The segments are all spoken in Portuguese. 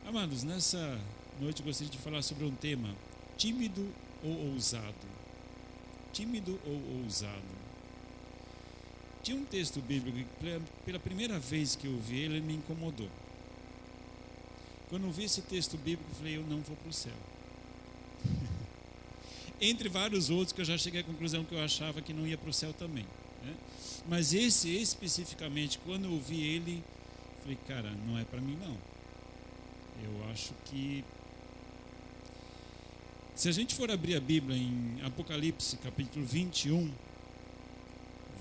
Amados, nessa noite eu gostaria de falar sobre um tema: tímido ou ousado? Tímido ou ousado? Tinha um texto bíblico que pela primeira vez que eu vi ele me incomodou. Quando eu vi esse texto bíblico, eu falei: eu não vou para o céu. Entre vários outros que eu já cheguei à conclusão que eu achava que não ia para o céu também, né? Mas esse especificamente, quando eu vi ele, falei: cara, não é para mim não. Eu acho que se a gente for abrir a Bíblia em Apocalipse capítulo 21,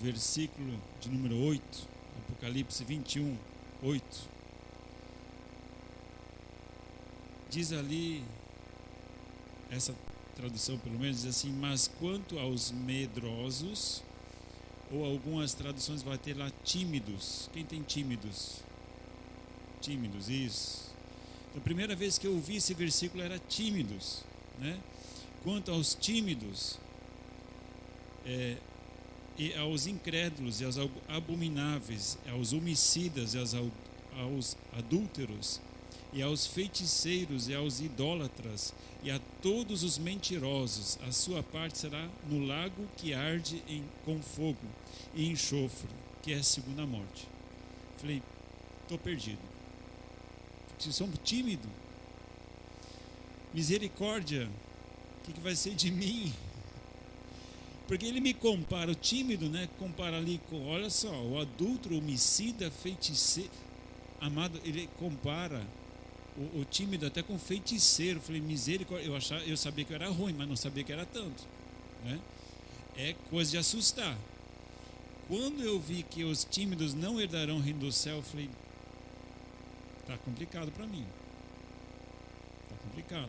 versículo de número 8, Apocalipse 21, 8, diz ali, essa tradução pelo menos, diz assim: mas quanto aos medrosos, ou algumas traduções vai ter lá tímidos. Quem tem tímidos? Tímidos, isso. Então, a primeira vez que eu vi esse versículo era tímidos, né? Quanto aos tímidos, e aos incrédulos, e aos abomináveis, aos homicidas, e aos adúlteros, e aos feiticeiros, e aos idólatras, e a todos os mentirosos, a sua parte será no lago que arde com fogo e enxofre, que é a segunda morte. Falei: estou perdido. Se somos tímidos, misericórdia, o que vai ser de mim? Porque ele me compara, o tímido, né? Compara ali com, olha só, o adúltero, o homicida, feiticeiro. Amado, ele compara o tímido até com feiticeiro. Eu falei: misericórdia, eu sabia que eu era ruim, mas não sabia que era tanto, né? É coisa de assustar. Quando eu vi que os tímidos não herdarão o reino do céu, eu falei: tá complicado para mim. Tá complicado.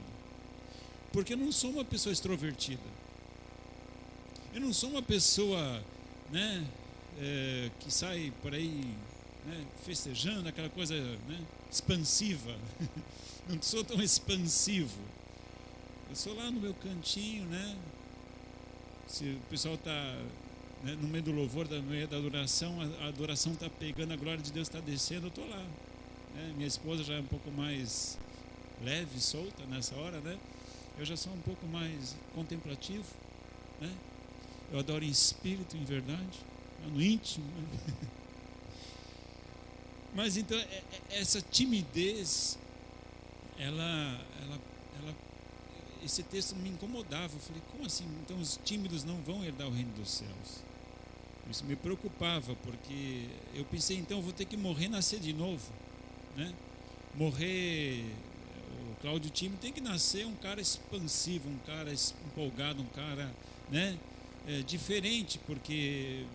Porque eu não sou uma pessoa extrovertida. Eu não sou uma pessoa, né, que sai por aí, né, festejando, aquela coisa, né, expansiva. Não sou tão expansivo. Eu sou lá no meu cantinho, né? Se o pessoal está, né, no meio do louvor, no meio da adoração, a adoração está pegando, a glória de Deus está descendo, eu estou lá, né? Minha esposa já é um pouco mais leve, solta nessa hora, né? Eu já sou um pouco mais contemplativo, né? Eu adoro em espírito, em verdade, no íntimo, né? Mas então, essa timidez, esse texto me incomodava. Eu falei: como assim? Então os tímidos não vão herdar o reino dos céus? Isso me preocupava, porque eu pensei: então eu vou ter que morrer e nascer de novo, né? Morrer, o Cláudio Tímido tem que nascer um cara expansivo, um cara empolgado, um cara, né, diferente, porque...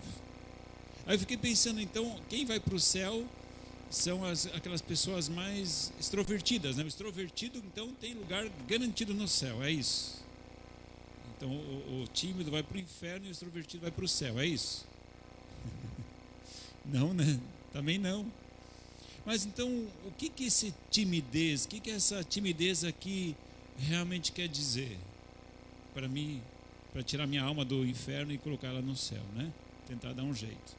Aí eu fiquei pensando, então, quem vai para o céu são aquelas pessoas mais extrovertidas, né? O extrovertido, então, tem lugar garantido no céu, é isso. Então, o tímido vai para o inferno e o extrovertido vai para o céu, é isso? Não, né? Também não. Mas então, o que esse timidez, o que essa timidez aqui realmente quer dizer para mim, para tirar minha alma do inferno e colocá-la no céu, né? Tentar dar um jeito.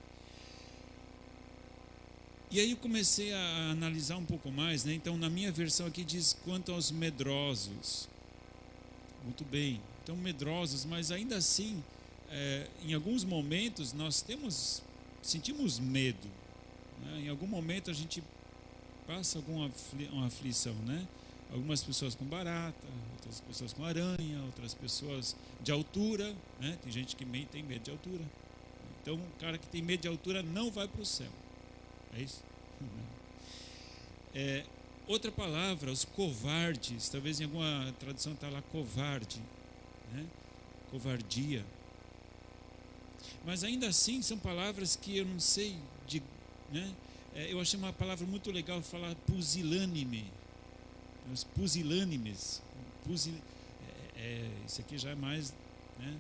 E aí eu comecei a analisar um pouco mais, né? Então, na minha versão aqui diz: quanto aos medrosos. Muito bem. Então, medrosos, mas ainda assim, em alguns momentos nós sentimos medo, né? Em algum momento a gente passa alguma uma aflição, né? Algumas pessoas com barata, outras pessoas com aranha, outras pessoas de altura, né? Tem gente que tem medo de altura. Então, o cara que tem medo de altura não vai para o céu. É isso? Outra palavra, os covardes. Talvez em alguma tradução está lá covarde, né? Covardia. Mas ainda assim são palavras que eu não sei, né? Eu achei uma palavra muito legal falar pusilânime. Os pusilânimes. Isso aqui já é mais, né,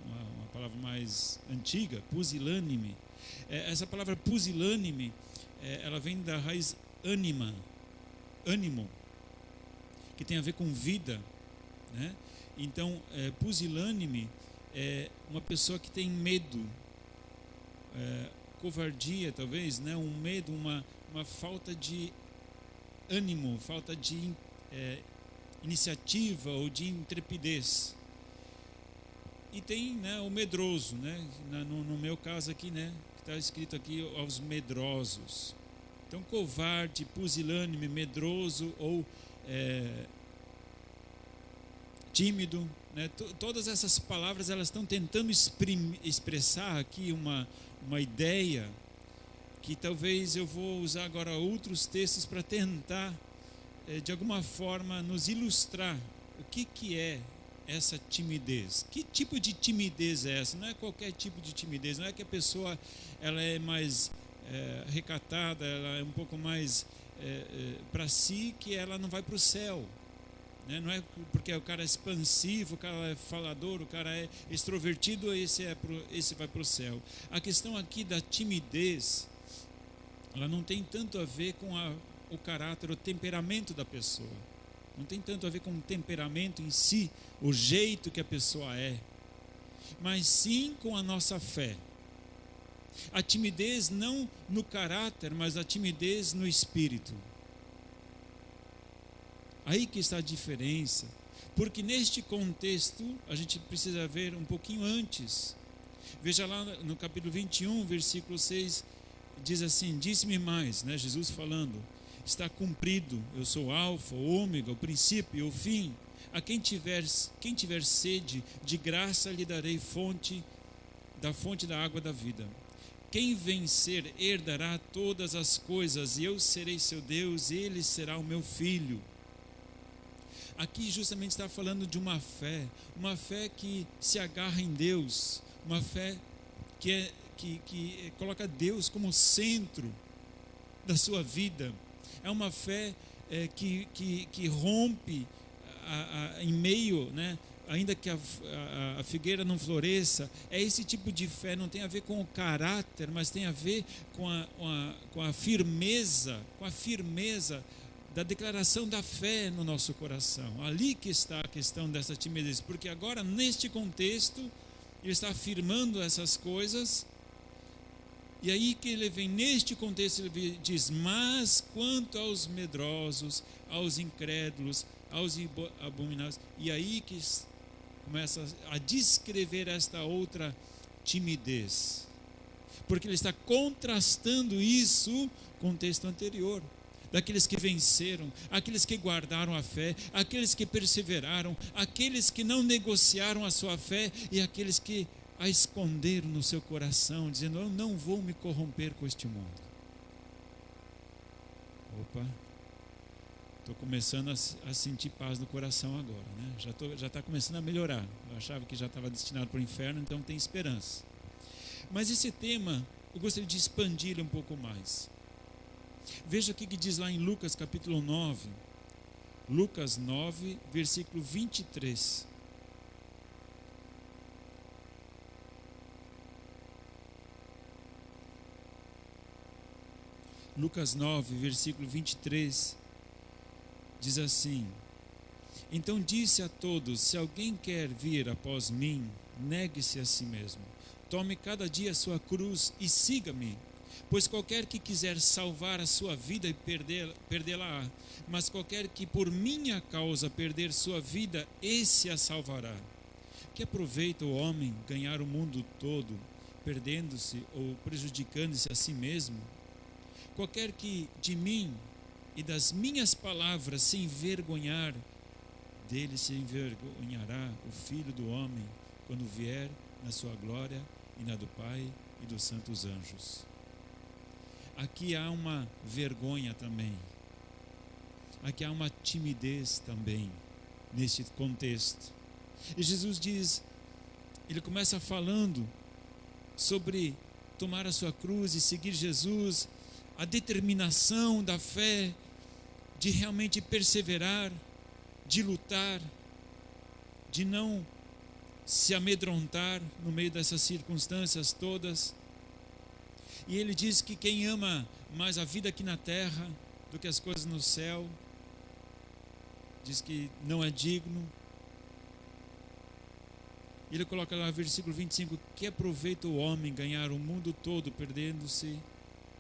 uma palavra mais antiga, pusilânime. Essa palavra pusilânime, ela vem da raiz ânima, ânimo, que tem a ver com vida, né? Então, pusilânime é uma pessoa que tem medo, covardia talvez, né? Um medo, uma falta de ânimo, falta de iniciativa ou de intrepidez. E tem, né, o medroso, né, no meu caso aqui, né, que está escrito aqui aos medrosos. Então, covarde, pusilânime, medroso ou tímido, né, todas essas palavras elas estão tentando expressar aqui uma ideia que talvez eu vou usar agora outros textos para tentar, de alguma forma, nos ilustrar o que é essa timidez. Que tipo de timidez é essa? Não é qualquer tipo de timidez, não é que a pessoa ela é mais recatada, ela é um pouco mais para si, que ela não vai para o céu. Né? Não é porque o cara é expansivo, o cara é falador, o cara é extrovertido, esse vai para o céu. A questão aqui da timidez, ela não tem tanto a ver com o caráter, o temperamento da pessoa. Não tem tanto a ver com o temperamento em si, o jeito que a pessoa é, mas sim com a nossa fé. A timidez não no caráter, mas a timidez no espírito. Aí que está a diferença, porque neste contexto a gente precisa ver um pouquinho antes. Veja lá no capítulo 21, versículo 6, diz assim: disse-me mais, né, Jesus falando, está cumprido, eu sou o alfa, o ômega, o princípio e o fim. A quem tiver sede, de graça lhe darei fonte da água da vida. Quem vencer herdará todas as coisas, e eu serei seu Deus, e ele será o meu filho. Aqui justamente está falando de uma fé que se agarra em Deus, uma fé que coloca Deus como centro da sua vida. É uma fé que rompe em meio, né, ainda que a figueira não floresça. É esse tipo de fé, não tem a ver com o caráter, mas tem a ver com a firmeza da declaração da fé no nosso coração. Ali que está a questão dessa timidez, porque agora neste contexto ele está afirmando essas coisas. E aí que ele vem, neste contexto, ele diz: mas quanto aos medrosos, aos incrédulos, aos abomináveis. E aí que começa a descrever esta outra timidez. Porque ele está contrastando isso com o texto anterior. Daqueles que venceram, aqueles que guardaram a fé, aqueles que perseveraram, aqueles que não negociaram a sua fé e aqueles que a esconderam no seu coração, dizendo: eu não vou me corromper com este mundo. Opa, estou começando a sentir paz no coração agora, né? Já está começando a melhorar. Eu achava que já estava destinado para o inferno, então tem esperança. Mas esse tema, eu gostaria de expandir um pouco mais. Veja o que diz lá em Lucas capítulo 9. Lucas 9, versículo 23. Lucas 9, versículo 23, diz assim: então disse a todos: se alguém quer vir após mim, negue-se a si mesmo, tome cada dia a sua cruz e siga-me. Pois qualquer que quiser salvar a sua vida e perdê-la-á, mas qualquer que por minha causa perder sua vida, esse a salvará. Que aproveita o homem ganhar o mundo todo, perdendo-se ou prejudicando-se a si mesmo? Qualquer que de mim e das minhas palavras se envergonhar, dele se envergonhará o Filho do Homem, quando vier na sua glória e na do Pai e dos santos anjos. Aqui há uma vergonha também. Aqui há uma timidez também, neste contexto. E Jesus diz, ele começa falando sobre tomar a sua cruz e seguir Jesus, a determinação da fé, de realmente perseverar, de lutar, de não se amedrontar no meio dessas circunstâncias todas. E ele diz que quem ama mais a vida aqui na terra do que as coisas no céu, diz que não é digno. Ele coloca lá no versículo 25, que aproveita o homem ganhar o mundo todo perdendo-se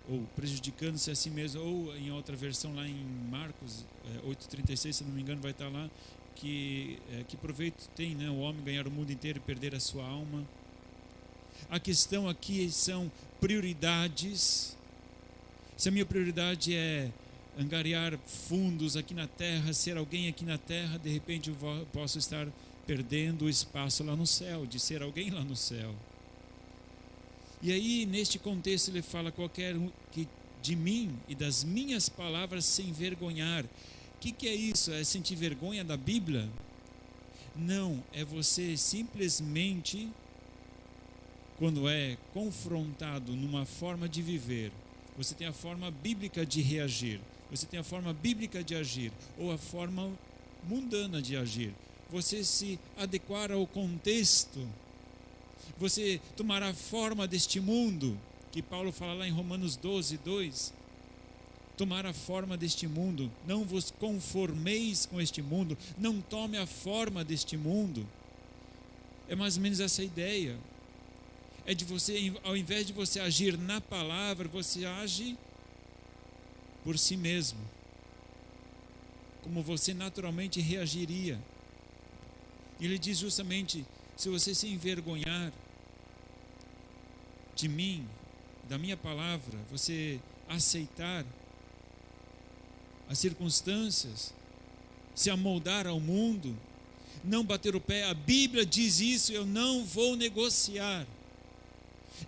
ou prejudicando-se a si mesmo, ou em outra versão lá em Marcos 8,36, se não me engano, vai estar lá, que proveito tem, né, o homem ganhar o mundo inteiro e perder a sua alma. A questão aqui são prioridades. Se a minha prioridade é angariar fundos aqui na terra, ser alguém aqui na terra, de repente eu posso estar perdendo o espaço lá no céu, de ser alguém lá no céu. E aí, neste contexto, ele fala: qualquer um que de mim e das minhas palavras se envergonhar. O que é isso? É sentir vergonha da Bíblia? Não, é você simplesmente, quando é confrontado numa forma de viver, você tem a forma bíblica de reagir, você tem a forma bíblica de agir, ou a forma mundana de agir. Você se adequar ao contexto, você tomar a forma deste mundo, que Paulo fala lá em Romanos 12:2. Tomar a forma deste mundo, não vos conformeis com este mundo, não tome a forma deste mundo. É mais ou menos essa ideia. É de você, ao invés de você agir na palavra, você age por si mesmo, como você naturalmente reagiria. Ele diz justamente: se você se envergonhar de mim, da minha palavra, você aceitar as circunstâncias, se amoldar ao mundo, não bater o pé. A Bíblia diz isso: eu não vou negociar.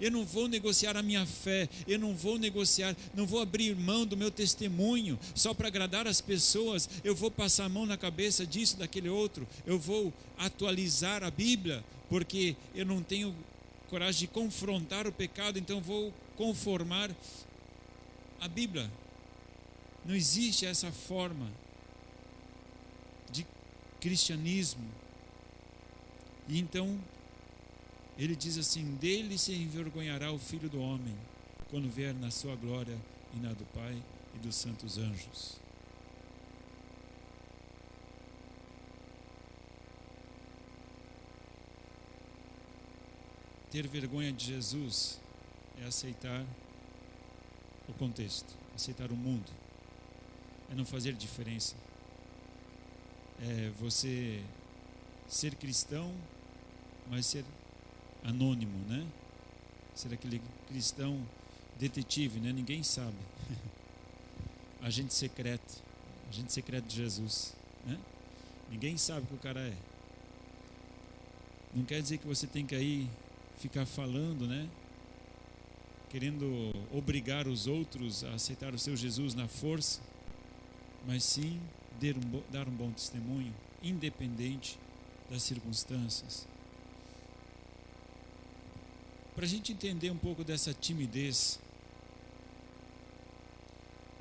Eu não vou negociar a minha fé, eu não vou negociar, não vou abrir mão do meu testemunho só para agradar as pessoas. Eu vou passar a mão na cabeça disso, daquele outro. Eu vou atualizar a Bíblia, porque eu não tenho coragem de confrontar o pecado, então vou conformar a Bíblia. Não existe essa forma de cristianismo. E então ele diz assim: dele se envergonhará o Filho do Homem, quando vier na sua glória e na do Pai e dos santos anjos. Ter vergonha de Jesus é aceitar o contexto, aceitar o mundo, é não fazer diferença, é você ser cristão, mas ser anônimo, né? Ser aquele cristão detetive, né? Ninguém sabe. Agente secreto de Jesus, né? Ninguém sabe o que o cara é. Não quer dizer que você tem que aí ficar falando, né? Querendo obrigar os outros a aceitar o seu Jesus na força, mas sim dar um bom testemunho, independente das circunstâncias. Para a gente entender um pouco dessa timidez,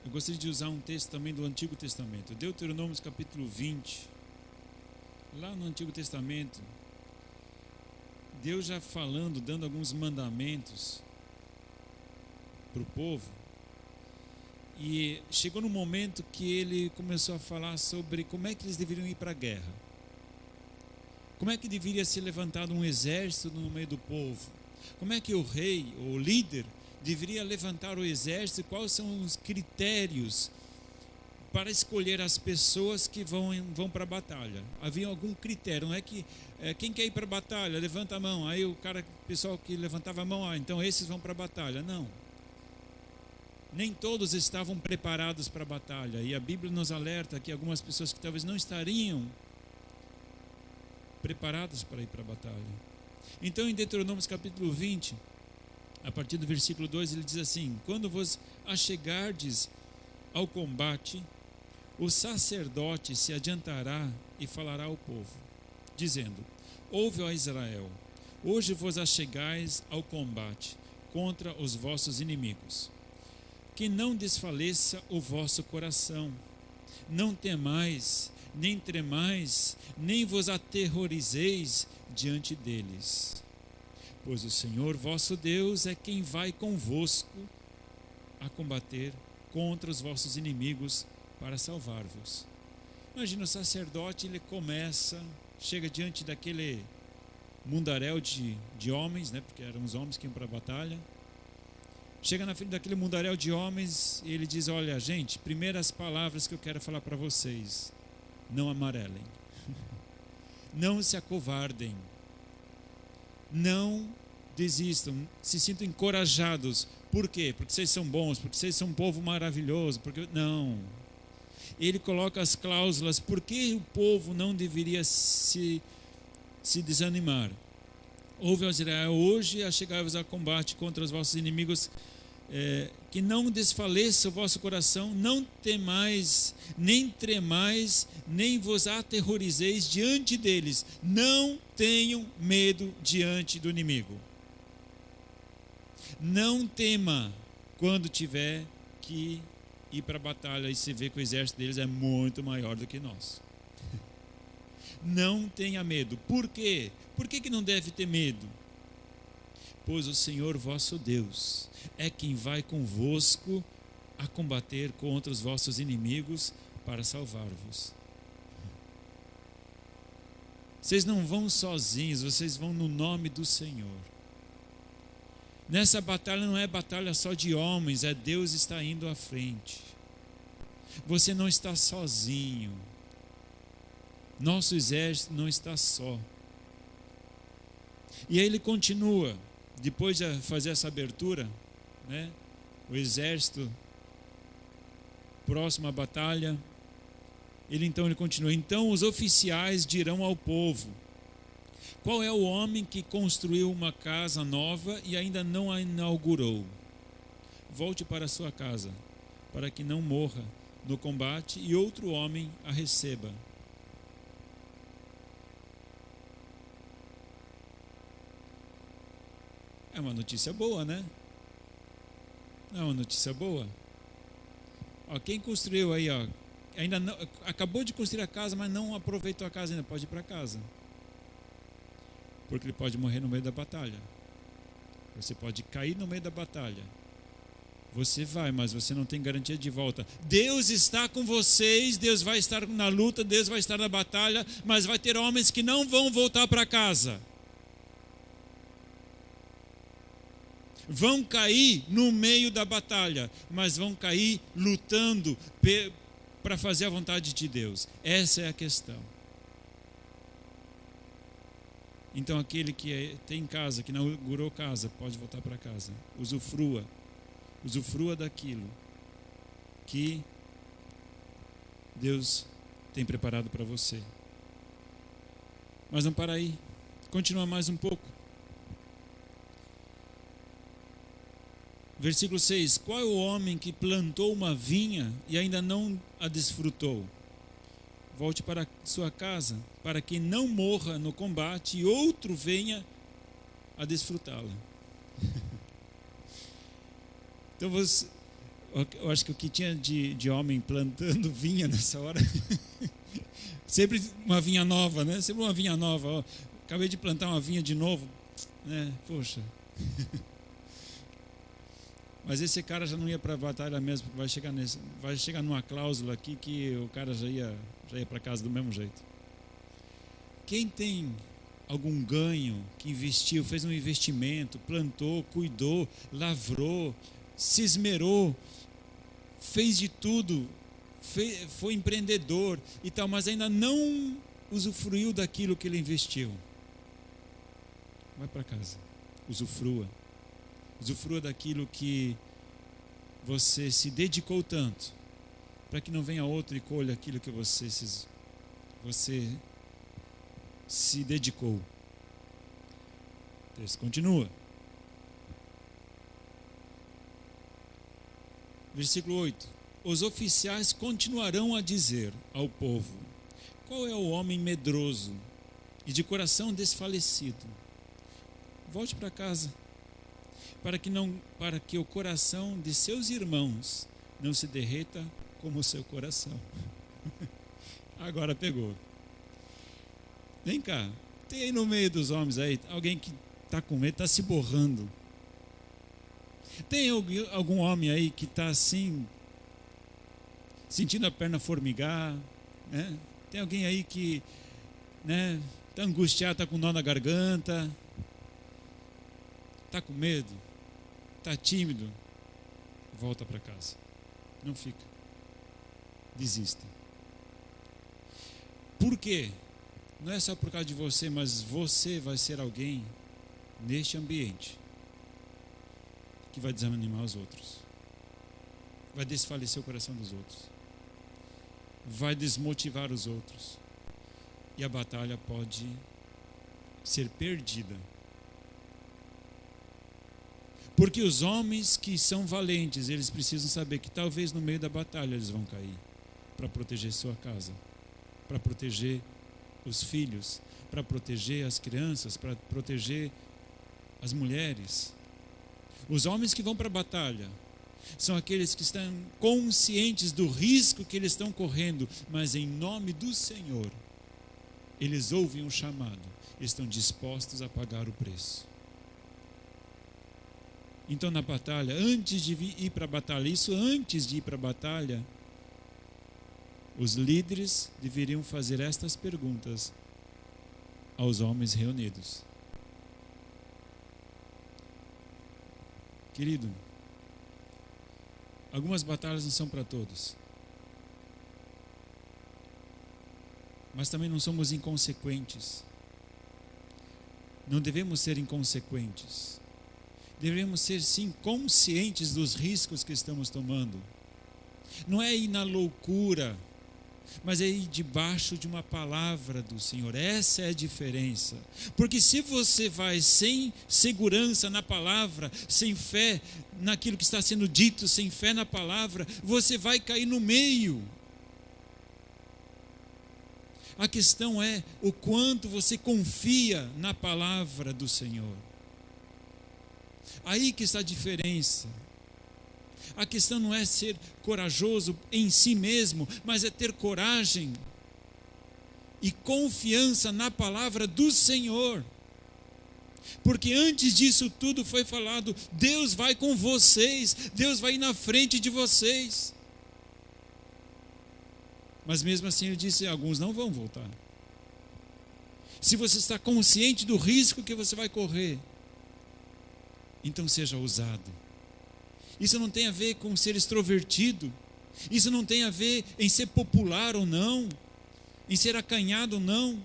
eu gostaria de usar um texto também do Antigo Testamento, Deuteronômio capítulo 20. Lá no Antigo Testamento, Deus já falando, dando alguns mandamentos para o povo, e chegou no momento que ele começou a falar sobre como é que eles deveriam ir para a guerra, como é que deveria ser levantado um exército no meio do povo, como é que o rei, o líder, deveria levantar o exército, quais são os critérios para escolher as pessoas que vão para a batalha. Havia algum critério, não é que quem quer ir para a batalha, levanta a mão, aí o pessoal que levantava a mão, então esses vão para a batalha. Não. Nem todos estavam preparados para a batalha, e a Bíblia nos alerta que algumas pessoas que talvez não estariam preparadas para ir para a batalha. Então, em Deuteronômio capítulo 20, a partir do versículo 2, ele diz assim: quando vos achegardes ao combate, o sacerdote se adiantará e falará ao povo, dizendo: ouve, ó Israel, hoje vos achegais ao combate contra os vossos inimigos. Que não desfaleça o vosso coração, não temais, nem tremais, nem vos aterrorizeis diante deles. Pois o Senhor vosso Deus é quem vai convosco a combater contra os vossos inimigos para salvar-vos. Imagina o sacerdote, ele chega diante daquele mundaréu de homens, né, porque eram os homens que iam para a batalha, chega na frente daquele mundaréu de homens e ele diz: olha, gente, primeiras palavras que eu quero falar para vocês: não amarelem, não se acovardem, não desistam, se sintam encorajados. Por quê? Porque vocês são bons, porque vocês são um povo maravilhoso, porque não. Ele coloca as cláusulas. Por que o povo não deveria se desanimar? Ouve, ó Israel, hoje achegai-vos a combate contra os vossos inimigos, que não desfaleça o vosso coração, não temais, nem tremais, nem vos aterrorizeis diante deles. Não tenham medo diante do inimigo. Não tema quando tiver que ir para a batalha e se vê que o exército deles é muito maior do que nós. Não tenha medo. Por quê? Por que não deve ter medo? Pois o Senhor vosso Deus é quem vai convosco a combater contra os vossos inimigos para salvar-vos. Vocês não vão sozinhos, vocês vão no nome do Senhor. Nessa batalha não é batalha só de homens, é Deus está indo à frente. Você não está sozinho. Nosso exército não está só. E aí ele continua, depois de fazer essa abertura, né? O exército próximo à batalha, ele continua: então os oficiais dirão ao povo: qual é o homem que construiu uma casa nova e ainda não a inaugurou? Volte para a sua casa, para que não morra no combate e outro homem a receba. É uma notícia boa, né? Não é uma notícia boa? Ó, quem construiu aí, ó, ainda não, acabou de construir a casa, mas não aproveitou a casa ainda, pode ir para casa. Porque ele pode morrer no meio da batalha. Você pode cair no meio da batalha. Você vai, mas você não tem garantia de volta. Deus está com vocês, Deus vai estar na luta, Deus vai estar na batalha, mas vai ter homens que não vão voltar para casa. Vão cair no meio da batalha, mas vão cair lutando para fazer a vontade de Deus. Essa é a questão. Então aquele que tem casa, que inaugurou casa, pode voltar para casa. Usufrua daquilo que Deus tem preparado para você. Mas não para aí, continua mais um pouco. Versículo 6: qual é o homem que plantou uma vinha e ainda não a desfrutou? Volte para sua casa, para que não morra no combate e outro venha a desfrutá-la. Então eu acho que o que tinha de homem plantando vinha nessa hora, sempre uma vinha nova, né? Sempre uma vinha nova. Ó. Acabei de plantar uma vinha de novo, né? Poxa. Mas esse cara já não ia para a batalha mesmo, porque vai chegar numa cláusula aqui que o cara já ia para casa do mesmo jeito. Quem tem algum ganho, que investiu, fez um investimento, plantou, cuidou, lavrou, se esmerou, fez de tudo, foi empreendedor e tal, mas ainda não usufruiu daquilo que ele investiu. Vai para casa, usufrua daquilo que você se dedicou tanto, para que não venha outro e colha aquilo que você se dedicou. O texto continua. Versículo 8: os oficiais continuarão a dizer ao povo: qual é o homem medroso e de coração desfalecido? Volte para casa, para que o coração de seus irmãos não se derreta como o seu coração. Agora pegou. Vem cá, tem aí no meio dos homens aí alguém que está com medo, está se borrando. Tem algum homem aí que está assim, sentindo a perna formigar, né? Tem alguém aí que, né, está angustiado, está com nó na garganta, está com medo, está tímido, volta para casa. Não fica. Desista. Por quê? Não é só por causa de você, mas você vai ser alguém neste ambiente que vai desanimar os outros. Vai desfalecer o coração dos outros. Vai desmotivar os outros. E a batalha pode ser perdida. Porque os homens que são valentes, eles precisam saber que talvez no meio da batalha eles vão cair, para proteger sua casa, para proteger os filhos, para proteger as crianças, para proteger as mulheres. Os homens que vão para a batalha são aqueles que estão conscientes do risco que eles estão correndo, mas em nome do Senhor, eles ouvem um chamado, estão dispostos a pagar o preço. Então na batalha, antes de ir para a batalha, os líderes deveriam fazer estas perguntas aos homens reunidos. Querido, algumas batalhas não são para todos. Mas também não somos inconsequentes. Não devemos ser inconsequentes. Devemos ser, sim, conscientes dos riscos que estamos tomando. Não é ir na loucura, mas é ir debaixo de uma palavra do Senhor. Essa é a diferença. Porque se você vai sem segurança na palavra, sem fé naquilo que está sendo dito, sem fé na palavra, você vai cair no meio. A questão é o quanto você confia na palavra do Senhor. Aí que está a diferença. A questão não é ser corajoso em si mesmo, mas é ter coragem e confiança na palavra do Senhor. Porque antes disso tudo foi falado, Deus vai com vocês, Deus vai na frente de vocês. Mas mesmo assim ele disse, alguns não vão voltar. Se você está consciente do risco que você vai correr, então seja ousado. Isso não tem a ver com ser extrovertido. Isso não tem a ver em ser popular ou não, em ser acanhado ou não.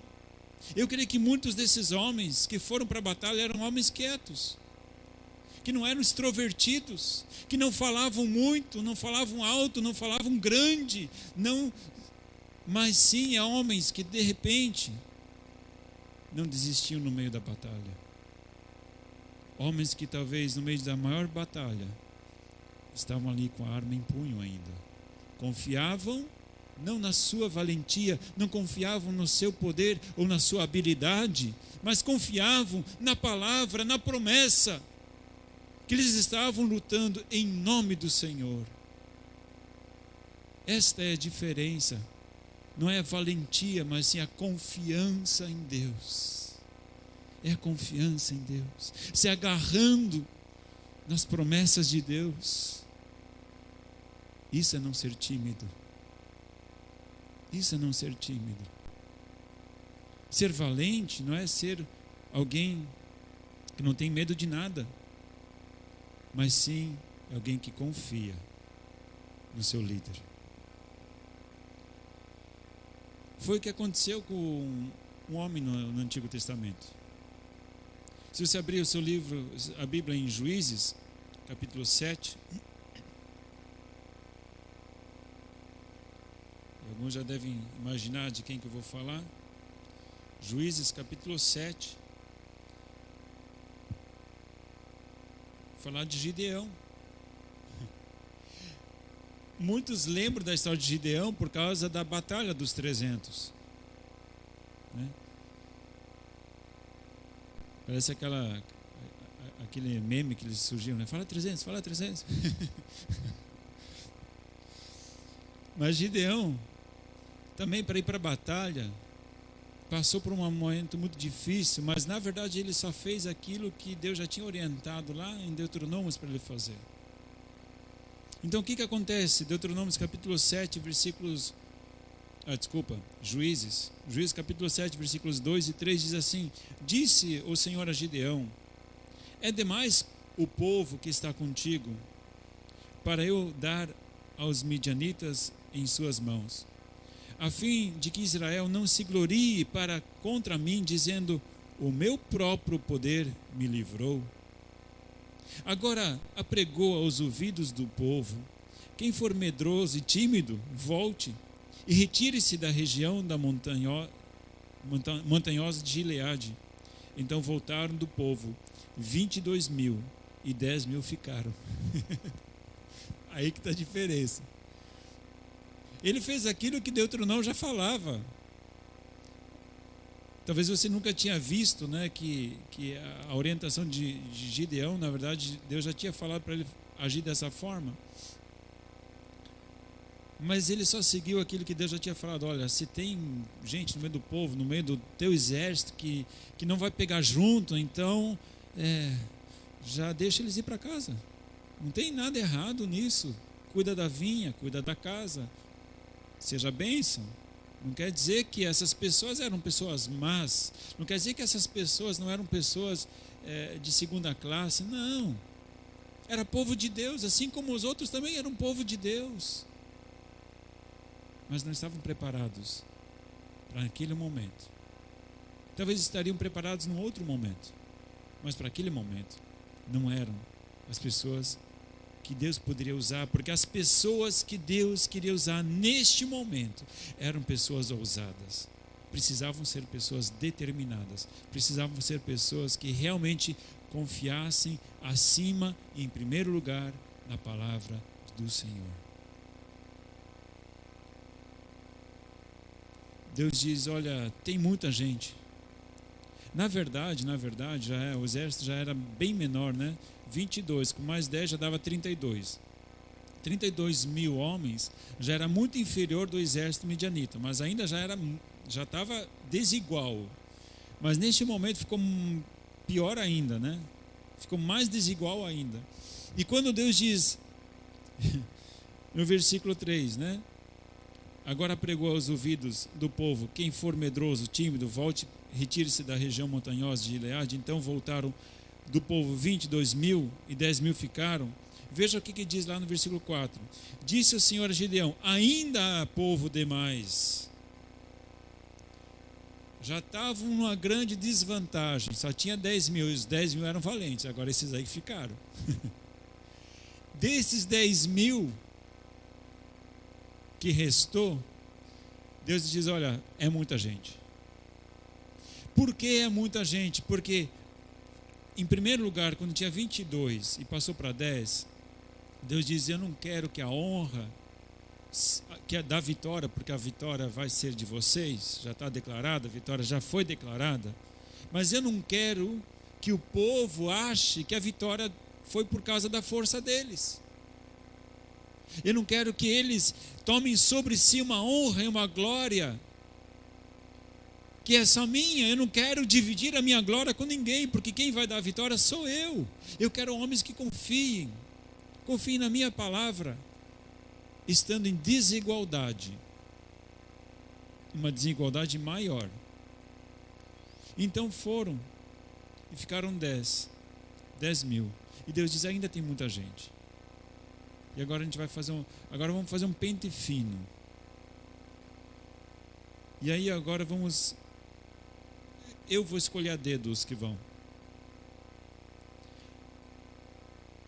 Eu creio que muitos desses homens que foram para a batalha eram homens quietos, que não eram extrovertidos, que não falavam muito, não falavam alto, não falavam grande, não, mas sim homens que de repente não desistiam no meio da batalha. Homens que talvez no meio da maior batalha estavam ali com a arma em punho ainda. Confiavam não na sua valentia, não confiavam no seu poder ou na sua habilidade, mas confiavam na palavra, na promessa, que eles estavam lutando em nome do Senhor. Esta é a diferença. Não é a valentia, mas sim a confiança em Deus. É a confiança em Deus, se agarrando nas promessas de Deus. Isso é não ser tímido. Isso é não ser tímido. Ser valente não é ser alguém que não tem medo de nada, mas sim alguém que confia no seu líder. Foi o que aconteceu com um homem no Antigo Testamento. Se você abrir o seu livro, a Bíblia em Juízes, capítulo 7, alguns já devem imaginar de quem que eu vou falar. Juízes, capítulo 7. Vou falar de Gideão. Muitos lembram da história de Gideão por causa da batalha dos 300. Né? Parece aquele meme que eles surgiram, né? Fala 300, fala 300. Mas Gideão, também para ir para a batalha, passou por um momento muito difícil, mas na verdade ele só fez aquilo que Deus já tinha orientado lá em Deuteronômios para ele fazer. Então o que acontece? Deuteronômios capítulo 7, Juízes capítulo 7, versículos 2 e 3 diz assim: Disse o Senhor a Gideão: É demais o povo que está contigo, para eu dar aos midianitas em suas mãos, a fim de que Israel não se glorie para contra mim, dizendo: o meu próprio poder me livrou. Agora apregou aos ouvidos do povo: quem for medroso e tímido, volte e retire-se da região da montanhosa de Gileade. Então voltaram do povo 22.000 e 10.000 ficaram. Aí que está a diferença. Ele fez aquilo que Deuteronômio já falava. Talvez você nunca tinha visto, né, que a orientação de Gideão, na verdade, Deus já tinha falado para ele agir dessa forma. Mas ele só seguiu aquilo que Deus já tinha falado. Olha, se tem gente no meio do povo, no meio do teu exército que não vai pegar junto, então já deixa eles ir para casa. Não tem nada errado nisso. Cuida da vinha, cuida da casa. Seja bênção. Não quer dizer que essas pessoas eram pessoas más. Não quer dizer que essas pessoas não eram pessoas de segunda classe. Não. Era povo de Deus, assim como os outros também eram povo de Deus. Mas não estavam preparados para aquele momento. Talvez estariam preparados num outro momento. Mas para aquele momento não eram as pessoas que Deus poderia usar, porque as pessoas que Deus queria usar neste momento eram pessoas ousadas, precisavam ser pessoas determinadas, precisavam ser pessoas que realmente confiassem acima e em primeiro lugar na palavra do Senhor. Deus diz: olha, tem muita gente. Na verdade, o exército já era bem menor, né? 22, com mais 10 já dava 32. 32.000 homens já era muito inferior do exército midianita, mas ainda já estava desigual. Mas neste momento ficou pior ainda, né? Ficou mais desigual ainda. E quando Deus diz, no versículo 3, né? Agora pregou aos ouvidos do povo: quem for medroso, tímido, volte, retire-se da região montanhosa de Gileade. Então voltaram do povo 22.000 e 10.000 ficaram. Veja o que diz lá no versículo 4. Disse o Senhor a Gideão: ainda há povo demais. Já estavam numa grande desvantagem, só tinha 10.000, e os 10.000 eram valentes, agora esses aí ficaram. Desses 10.000 que restou, Deus diz: olha, é muita gente. Por que é muita gente? Porque, em primeiro lugar, quando tinha 22 e passou para 10, Deus diz: eu não quero que a honra, que é da vitória, porque a vitória vai ser de vocês, já está declarada, a vitória já foi declarada, mas eu não quero que o povo ache que a vitória foi por causa da força deles. Eu não quero que eles tomem sobre si uma honra e uma glória que é só minha. Eu não quero dividir a minha glória com ninguém, porque quem vai dar a vitória sou eu. Eu quero homens que confiem na minha palavra, estando em desigualdade, uma desigualdade maior. Então foram e ficaram 10.000. E Deus diz: ainda tem muita gente. E agora a gente vai vamos fazer um pente fino. E aí agora eu vou escolher a dedo os que vão.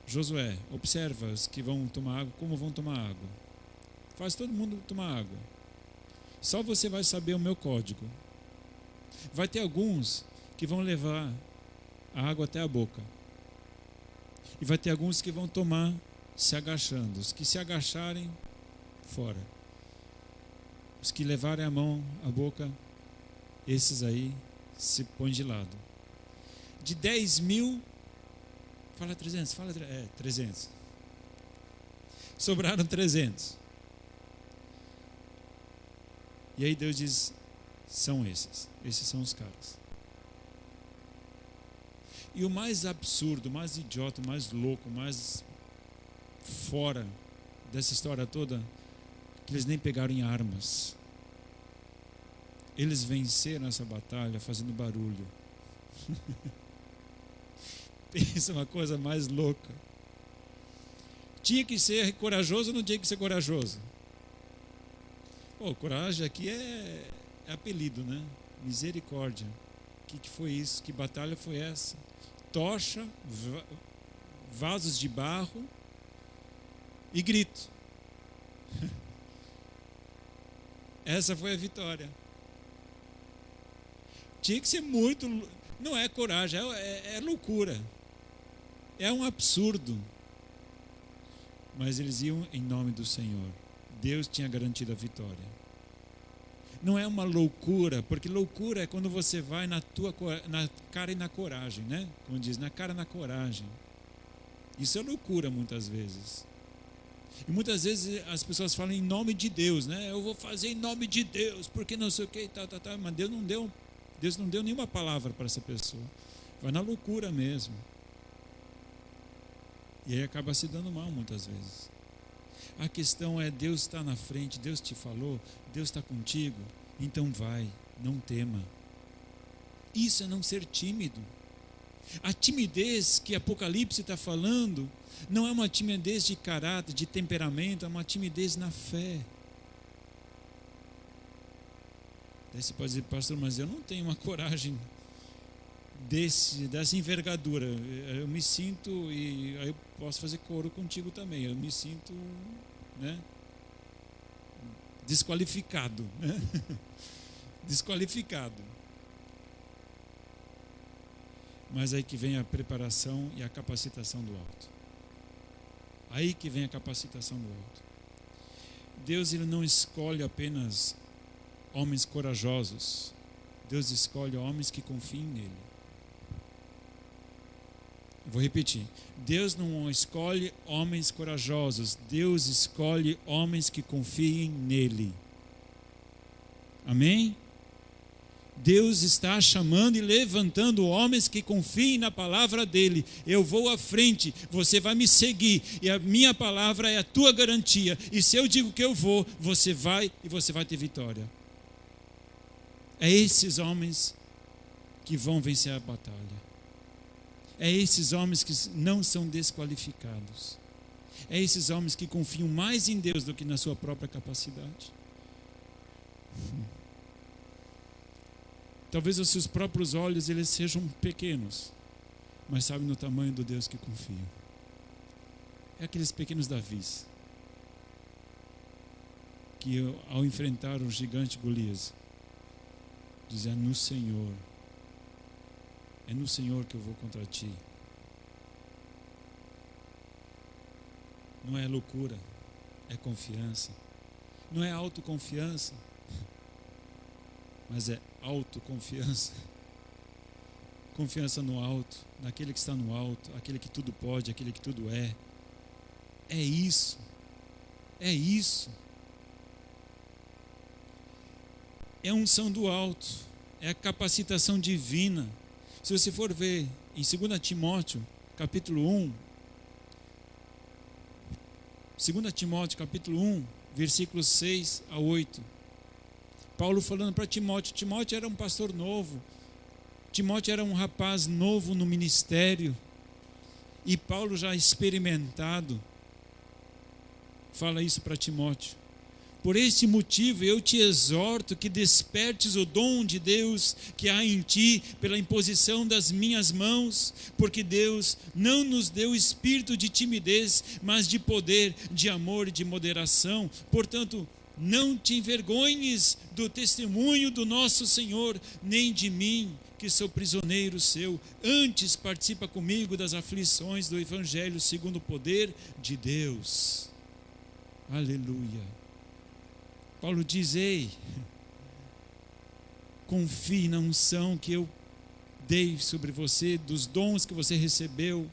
Josué, observa os que vão tomar água, como vão tomar água. Faz todo mundo tomar água. Só você vai saber o meu código. Vai ter alguns que vão levar a água até a boca. E vai ter alguns que vão tomar se agachando. Os que se agacharem, fora. Os que levarem a mão à boca, esses aí se põem de lado. De 10.000, fala 300, 300. Sobraram 300. E aí Deus diz: são esses são os caras. E o mais absurdo, mais idiota, mais louco, mais fora dessa história toda, que eles nem pegaram em armas. Eles venceram essa batalha fazendo barulho. Pensa uma coisa mais louca. Tinha que ser corajoso ou não tinha que ser corajoso? Pô, coragem aqui é apelido, né? Misericórdia. O que foi isso? Que batalha foi essa? Tocha, vasos de barro e grito. Essa foi a vitória. Tinha que ser muito... Não é coragem, é loucura. É um absurdo. Mas eles iam em nome do Senhor. Deus tinha garantido a vitória. Não é uma loucura, porque loucura é quando você vai na cara e na coragem, né? Como diz, na cara e na coragem. Isso é loucura muitas vezes. E muitas vezes as pessoas falam em nome de Deus, né? Eu vou fazer em nome de Deus, porque não sei o que e tal. Mas Deus não deu nenhuma palavra para essa pessoa. Vai na loucura mesmo. E aí acaba se dando mal muitas vezes. A questão é, Deus está na frente, Deus te falou, Deus está contigo, então vai, não tema. Isso é não ser tímido. A timidez que Apocalipse está falando não é uma timidez de caráter, de temperamento, é uma timidez na fé. Daí você pode dizer, pastor, mas eu não tenho uma coragem dessa envergadura. Eu me sinto, e aí eu posso fazer coro contigo também, eu me sinto, né, desqualificado, né? Desqualificado. Mas aí que vem a preparação e a capacitação do alto. Aí que vem a capacitação do alto. Deus, ele não escolhe apenas homens corajosos. Deus escolhe homens que confiem nele. Vou repetir. Deus não escolhe homens corajosos. Deus escolhe homens que confiem nele. Amém? Deus está chamando e levantando homens que confiem na palavra dele. Eu vou à frente, você vai me seguir, e a minha palavra é a tua garantia. E se eu digo que eu vou, você vai e você vai ter vitória. É esses homens que vão vencer a batalha. É esses homens que não são desqualificados. É esses homens que confiam mais em Deus do que na sua própria capacidade. Talvez os seus próprios olhos eles sejam pequenos, mas sabem no tamanho do Deus que confiam. É aqueles pequenos Davis que ao enfrentar o gigante Golias, dizem, no Senhor, é no Senhor que eu vou contra ti. Não é loucura, é confiança. Não é autoconfiança, mas é autoconfiança. Confiança no alto, naquele que está no alto, aquele que tudo pode, aquele que tudo é. É isso. É isso. É a unção do alto, é a capacitação divina. Se você for ver em 2 Timóteo, capítulo 1, 2 Timóteo, capítulo 1, versículos 6 a 8. Paulo falando para Timóteo. Timóteo era um pastor novo. Timóteo era um rapaz novo no ministério. E Paulo já experimentado fala isso para Timóteo. Por este motivo eu te exorto que despertes o dom de Deus que há em ti pela imposição das minhas mãos, porque Deus não nos deu espírito de timidez, mas de poder, de amor e de moderação. Portanto, não te envergonhes do testemunho do nosso Senhor, nem de mim, que sou prisioneiro seu. Antes participa comigo das aflições do Evangelho segundo o poder de Deus. Aleluia. Paulo diz, ei, confie na unção que eu dei sobre você, dos dons que você recebeu.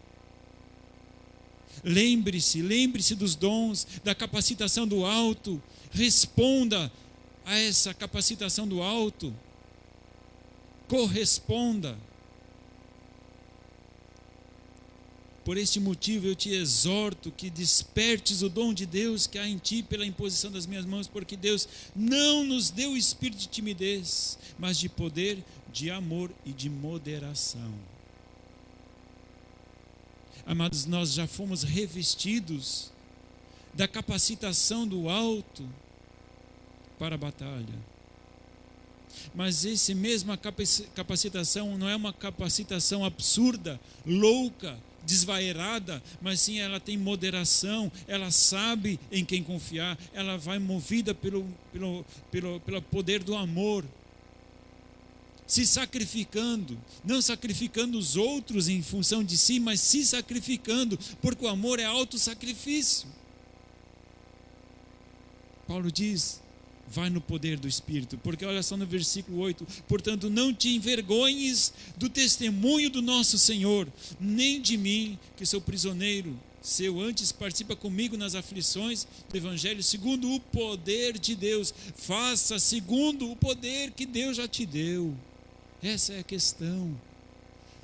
Lembre-se dos dons, da capacitação do alto. Responda a essa capacitação do alto. Corresponda. Por este motivo eu te exorto que despertes o dom de Deus que há em ti pela imposição das minhas mãos, porque Deus não nos deu espírito de timidez, mas de poder, de amor e de moderação. Amados, nós já fomos revestidos da capacitação do alto para a batalha. Mas essa mesma capacitação não é uma capacitação absurda, louca, desvairada, mas sim ela tem moderação, ela sabe em quem confiar, ela vai movida pelo poder do amor, se sacrificando, não sacrificando os outros em função de si, mas se sacrificando, porque o amor é autossacrifício. Paulo diz: vai no poder do Espírito, porque olha só no versículo 8: portanto não te envergonhes do testemunho do nosso Senhor, nem de mim, que sou prisioneiro seu, antes participa comigo nas aflições do Evangelho, segundo o poder de Deus. Faça segundo o poder que Deus já te deu. Essa é a questão.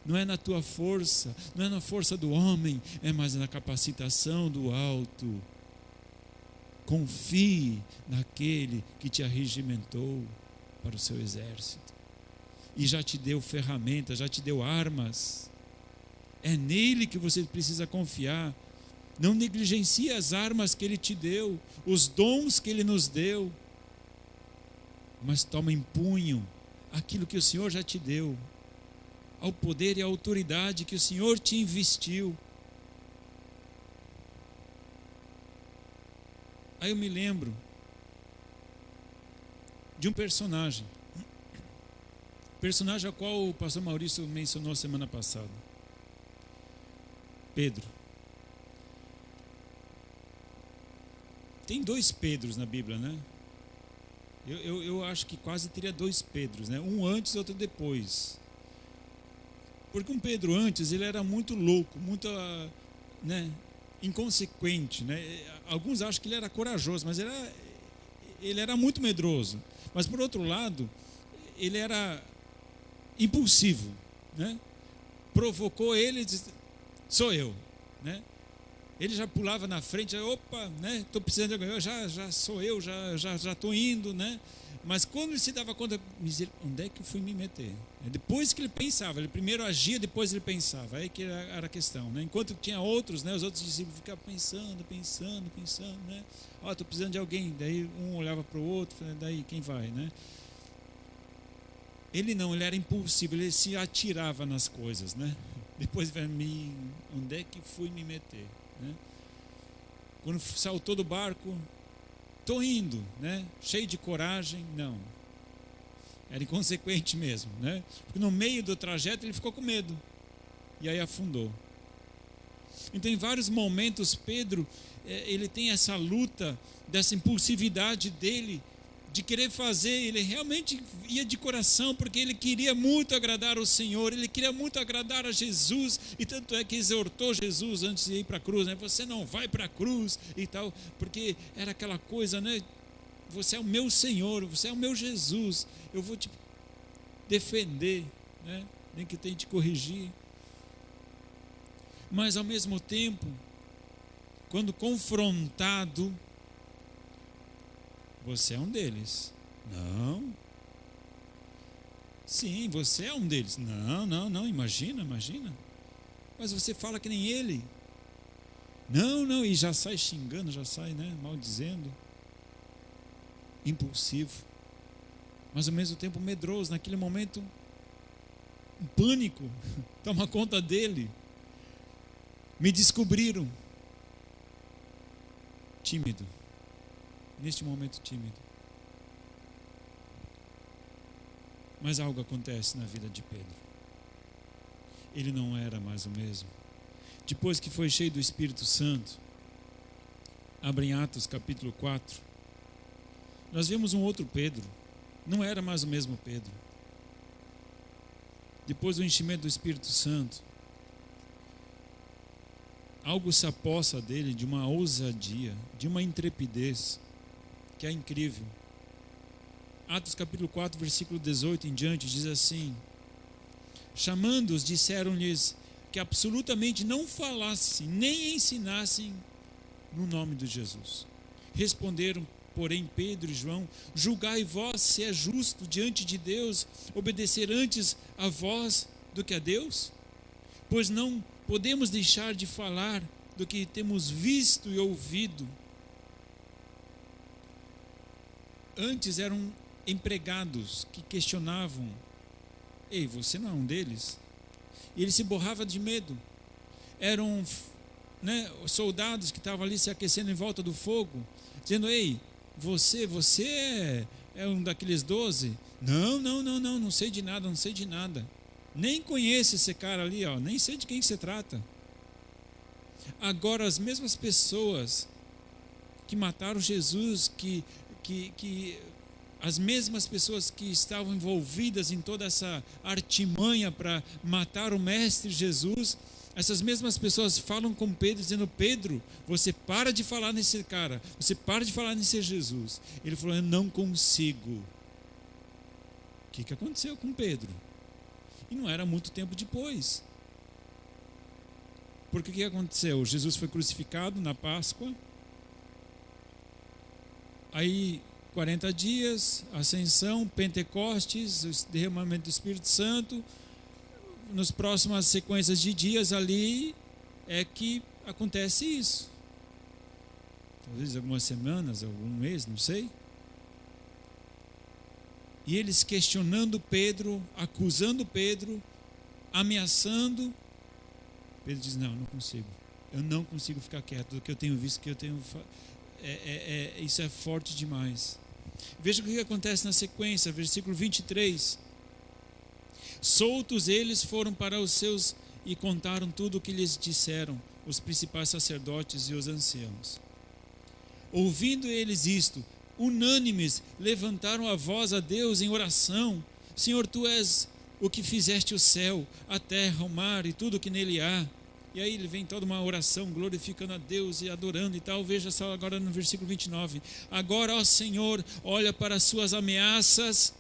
Não é na tua força, não é na força do homem, é mais na capacitação do alto. Confie naquele que te arregimentou para o seu exército e já te deu ferramentas, já te deu armas. É nele que você precisa confiar. Não negligencie as armas que ele te deu, os dons que ele nos deu, mas toma em punho aquilo que o Senhor já te deu, ao poder e à autoridade que o Senhor te investiu. Aí eu me lembro de um personagem ao qual o pastor Maurício mencionou semana passada: Pedro. Tem 2 Pedros na Bíblia, né? Eu acho que quase teria 2 Pedros, né? Um antes e outro depois. Porque um Pedro antes, ele era muito louco, muito, né, inconsequente, né? Alguns acham que ele era corajoso, mas ele era muito medroso. Mas por outro lado, ele era impulsivo, né? Provocou ele, disse: sou eu, né? Ele já pulava na frente, opa, né? Estou precisando de alguém, já sou eu, já estou indo, né? Mas quando ele se dava conta, onde é que eu fui me meter? Depois que ele pensava, ele primeiro agia, depois ele pensava, aí que era a questão, né? Enquanto tinha outros, né? Os outros discípulos ficavam pensando, né? Estou precisando de alguém, daí um olhava para o outro, daí quem vai, né? Ele não, ele era impulsivo, ele se atirava nas coisas, né? Depois vai onde é que fui me meter, né? Quando saltou do barco, estou indo, né? Cheio de coragem, não. Era inconsequente mesmo, né? Porque no meio do trajeto ele ficou com medo e aí afundou. Então, em vários momentos, Pedro, ele tem essa luta dessa impulsividade dele, de querer fazer. Ele realmente ia de coração, porque ele queria muito agradar ao Senhor, ele queria muito agradar a Jesus, e tanto é que exortou Jesus antes de ir para a cruz, né? Você não vai para a cruz e tal, porque era aquela coisa, né? Você é o meu Senhor, você é o meu Jesus, eu vou te defender, né? Nem que tente corrigir. Mas ao mesmo tempo, quando confrontado, você é um deles. Não. Sim, você é um deles. Não, imagina. Mas você fala que nem ele. Não, e já sai xingando, já sai, né, maldizendo. Impulsivo. Mas ao mesmo tempo medroso. Naquele momento, um pânico toma conta dele. Me descobriram. Tímido. Neste momento tímido. Mas algo acontece na vida de Pedro. Ele não era mais o mesmo. Depois que foi cheio do Espírito Santo, abre em Atos capítulo 4, nós vemos um outro Pedro. Não era mais o mesmo Pedro. Depois do enchimento do Espírito Santo, algo se apossa dele de uma ousadia, de uma intrepidez, que é incrível. Atos capítulo 4, versículo 18 em diante, diz assim: chamando-os, disseram-lhes que absolutamente não falassem, nem ensinassem no nome de Jesus. Responderam, porém, Pedro e João: julgai vós se é justo diante de Deus obedecer antes a vós do que a Deus? Pois não podemos deixar de falar do que temos visto e ouvido, antes eram empregados que questionavam: ei, você não é um deles? E ele se borrava de medo. Eram, né, soldados que estavam ali se aquecendo em volta do fogo, dizendo: ei, você é um daqueles 12? Não sei de nada, não sei de nada. Nem conheço esse cara ali, ó, nem sei de quem se trata. Agora, as mesmas pessoas que mataram Jesus, as mesmas pessoas que estavam envolvidas em toda essa artimanha para matar o Mestre Jesus, essas mesmas pessoas falam com Pedro, dizendo: Pedro, você para de falar nesse cara, você para de falar nesse Jesus. Ele falou: eu não consigo. O que aconteceu com Pedro? E não era muito tempo depois. Porque o que aconteceu? Jesus foi crucificado na Páscoa. Aí 40 dias, ascensão, Pentecostes, o derramamento do Espírito Santo. Nas próximas sequências de dias ali é que acontece isso. Talvez algumas semanas, algum mês, não sei. E eles questionando Pedro, acusando Pedro, ameaçando. Pedro diz: não consigo. Eu não consigo ficar quieto do que eu tenho visto, que eu tenho... isso é forte demais. Veja o que acontece na sequência, versículo 23. Soltos eles foram para os seus e contaram tudo o que lhes disseram os principais sacerdotes e os anciãos. Ouvindo eles isto, unânimes, levantaram a voz a Deus em oração: Senhor, tu és o que fizeste o céu, a terra, o mar e tudo o que nele há. E aí ele vem toda uma oração glorificando a Deus e adorando e tal. Veja só agora no versículo 29. Agora, ó Senhor, olha para as suas ameaças,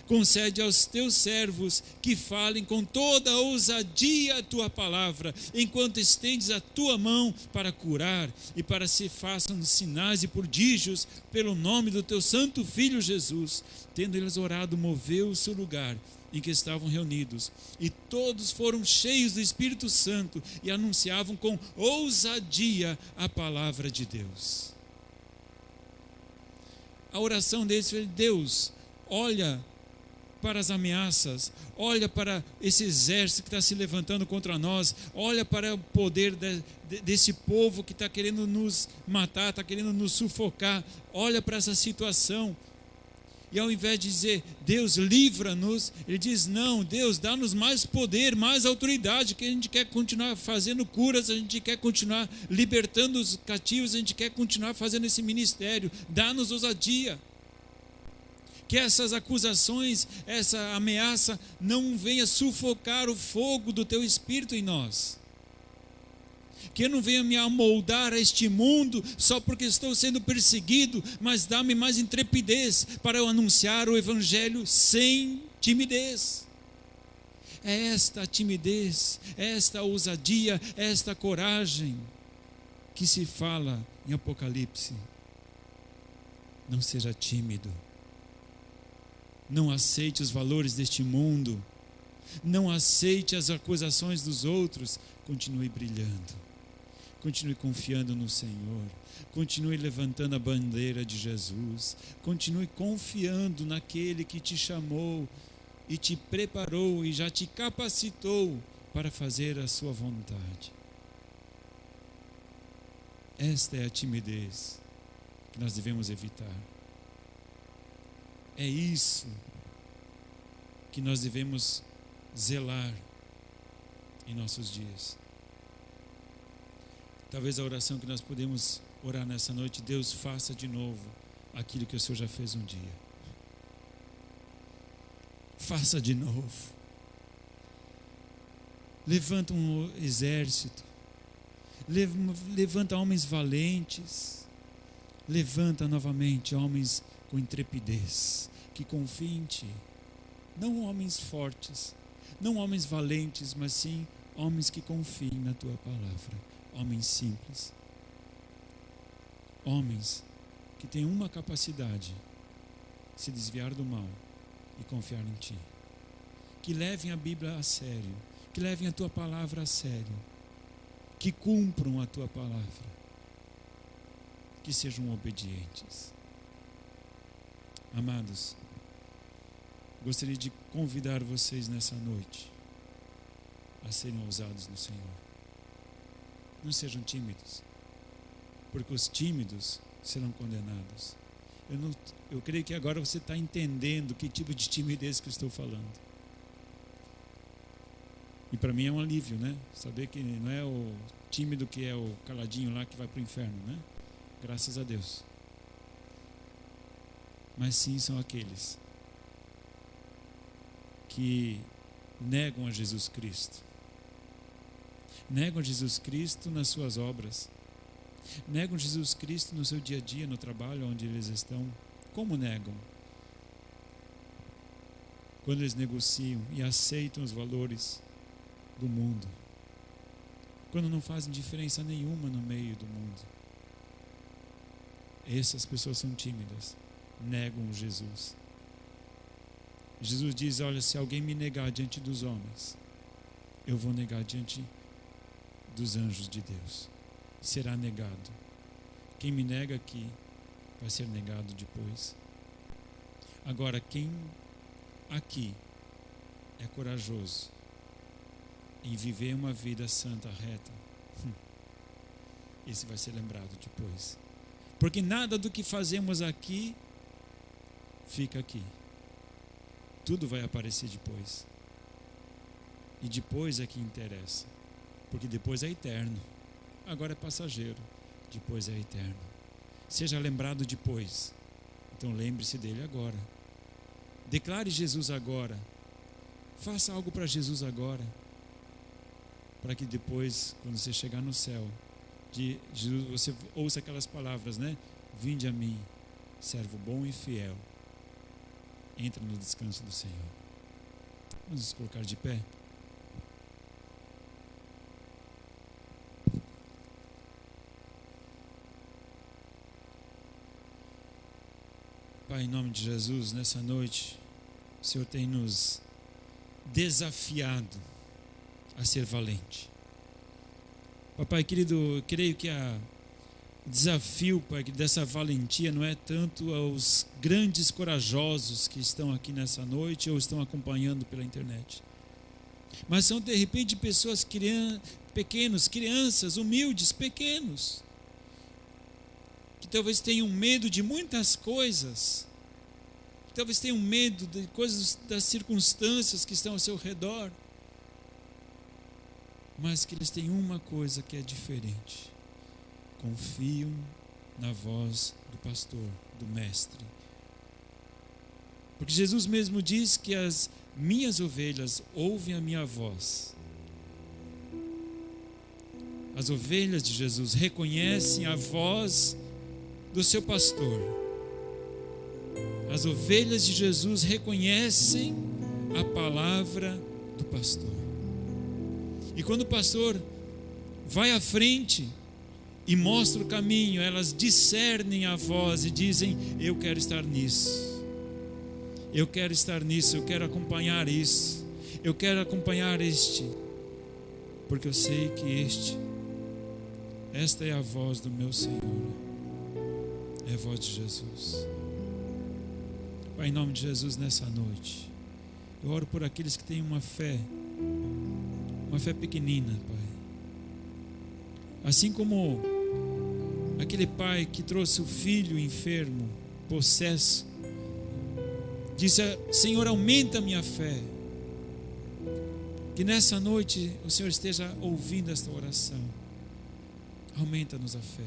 concede aos teus servos que falem com toda a ousadia a tua palavra, enquanto estendes a tua mão para curar e para se façam sinais e prodígios pelo nome do teu santo Filho Jesus. Tendo eles orado, moveu-se o lugar em que estavam reunidos, e todos foram cheios do Espírito Santo e anunciavam com ousadia a palavra de Deus. A oração deles foi: Deus, olha para as ameaças, olha para esse exército que está se levantando contra nós, olha para o poder desse povo que está querendo nos matar, está querendo nos sufocar, olha para essa situação. E ao invés de dizer: Deus, livra-nos, ele diz: não, Deus, dá-nos mais poder, mais autoridade, que a gente quer continuar fazendo curas, a gente quer continuar libertando os cativos, a gente quer continuar fazendo esse ministério, dá-nos ousadia. Que essas acusações, essa ameaça não venha sufocar o fogo do teu Espírito em nós. Que eu não venha me amoldar a este mundo só porque estou sendo perseguido, mas dá-me mais intrepidez para eu anunciar o Evangelho sem timidez. É esta timidez, esta ousadia, esta coragem que se fala em Apocalipse. Não seja tímido. Não aceite os valores deste mundo. Não aceite as acusações dos outros. Continue brilhando. Continue confiando no Senhor. Continue levantando a bandeira de Jesus. Continue confiando naquele que te chamou e te preparou e já te capacitou para fazer a sua vontade. Esta é a timidez que nós devemos evitar. É isso que nós devemos zelar em nossos dias. Talvez a oração que nós podemos orar nessa noite: Deus, faça de novo aquilo que o Senhor já fez um dia. Faça de novo. Levanta um exército. Levanta homens valentes. Levanta novamente homens com intrepidez, que confiem em Ti. Não homens fortes, não homens valentes, mas sim homens que confiem na Tua palavra. Homens simples. Homens que têm uma capacidade: se desviar do mal e confiar em Ti. Que levem a Bíblia a sério, que levem a Tua palavra a sério, que cumpram a Tua palavra, que sejam obedientes. Amados, gostaria de convidar vocês nessa noite a serem ousados no Senhor. Não sejam tímidos, porque os tímidos serão condenados. Eu creio que agora você está entendendo que tipo de timidez que eu estou falando. E para mim é um alívio, né? Saber que não é o tímido que é o caladinho lá que vai para o inferno, né? Graças a Deus. Mas sim são aqueles que negam a Jesus Cristo. Negam a Jesus Cristo nas suas obras. Negam Jesus Cristo no seu dia a dia, no trabalho onde eles estão. Como negam? Quando eles negociam e aceitam os valores do mundo. Quando não fazem diferença nenhuma no meio do mundo. Essas pessoas são tímidas. Negam Jesus. Jesus diz, olha, se alguém me negar diante dos homens, eu vou negar diante dos anjos de Deus. Será negado. Quem me nega aqui vai ser negado depois. Agora, quem aqui é corajoso em viver uma vida santa, reta, esse vai ser lembrado depois. Porque nada do que fazemos aqui fica aqui. Tudo vai aparecer depois. E depois é que interessa. Porque depois é eterno. Agora é passageiro. Depois é eterno. Seja lembrado depois. Então lembre-se dele agora. Declare Jesus agora. Faça algo para Jesus agora. Para que depois, quando você chegar no céu, de Jesus, você ouça aquelas palavras, né? Vinde a mim, servo bom e fiel. Entra no descanso do Senhor. Vamos nos colocar de pé. Pai, em nome de Jesus, nessa noite, o Senhor tem nos desafiado a ser valente. Papai querido, eu creio que o desafio, Pai, dessa valentia não é tanto aos grandes corajosos que estão aqui nessa noite ou estão acompanhando pela internet, mas são de repente pessoas pequenos, crianças, humildes, pequenos, que talvez tenham medo de muitas coisas, que talvez tenham medo de coisas, das circunstâncias que estão ao seu redor, mas que eles têm uma coisa que é diferente: confiam na voz do pastor, do mestre. Porque Jesus mesmo diz que as minhas ovelhas ouvem a minha voz. As ovelhas de Jesus reconhecem a voz do seu pastor. As ovelhas de Jesus reconhecem a palavra do pastor. E quando o pastor vai à frente e mostra o caminho, elas discernem a voz e dizem: eu quero estar nisso, eu quero estar nisso, eu quero acompanhar isso, eu quero acompanhar este, porque eu sei que esta é a voz do meu Senhor, é a voz de Jesus. Pai, em nome de Jesus, nessa noite, eu oro por aqueles que têm uma fé pequenina, Pai. Assim como aquele pai que trouxe o filho enfermo, possesso, disse: Senhor, aumenta a minha fé. Que nessa noite o Senhor esteja ouvindo esta oração. Aumenta-nos a fé.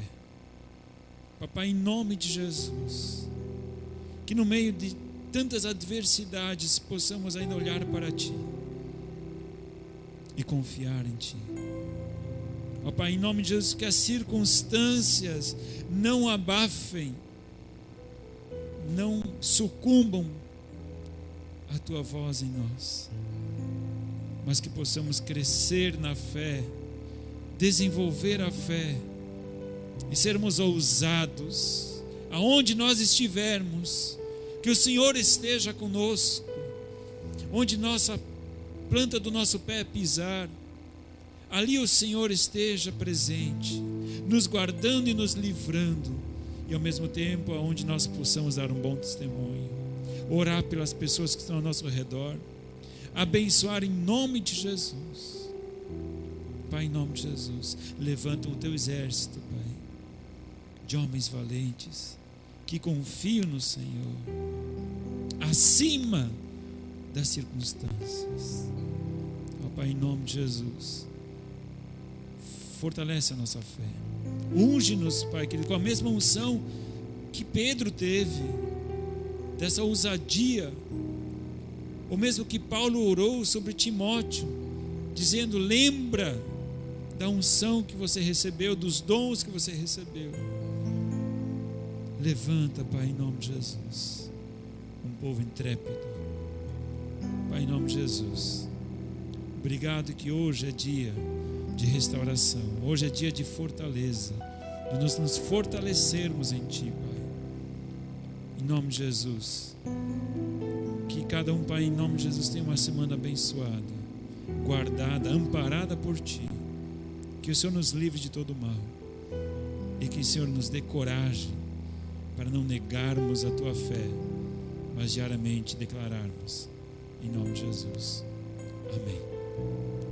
Papai, em nome de Jesus, que no meio de tantas adversidades possamos ainda olhar para Ti e confiar em Ti. Ó Pai, em nome de Jesus, que as circunstâncias não abafem, não sucumbam a Tua voz em nós, mas que possamos crescer na fé, desenvolver a fé e sermos ousados, aonde nós estivermos, que o Senhor esteja conosco, onde nossa planta do nosso pé pisar, ali o Senhor esteja presente, nos guardando e nos livrando, e ao mesmo tempo aonde nós possamos dar um bom testemunho, orar pelas pessoas que estão ao nosso redor, abençoar em nome de Jesus. Pai, em nome de Jesus, levanta o teu exército, Pai, de homens valentes que confiam no Senhor acima das circunstâncias. Ó Pai, em nome de Jesus, fortalece a nossa fé, unge-nos, Pai querido, com a mesma unção que Pedro teve, dessa ousadia, ou mesmo que Paulo orou sobre Timóteo, dizendo: lembra da unção que você recebeu, dos dons que você recebeu. Levanta, Pai, em nome de Jesus, um povo intrépido. Pai, em nome de Jesus, obrigado que hoje é dia de restauração, hoje é dia de fortaleza, de nós nos fortalecermos em Ti, Pai. Em nome de Jesus, que cada um, Pai, em nome de Jesus, tenha uma semana abençoada, guardada, amparada por Ti. Que o Senhor nos livre de todo mal e que o Senhor nos dê coragem para não negarmos a Tua fé, mas diariamente declararmos, em nome de Jesus. Amém.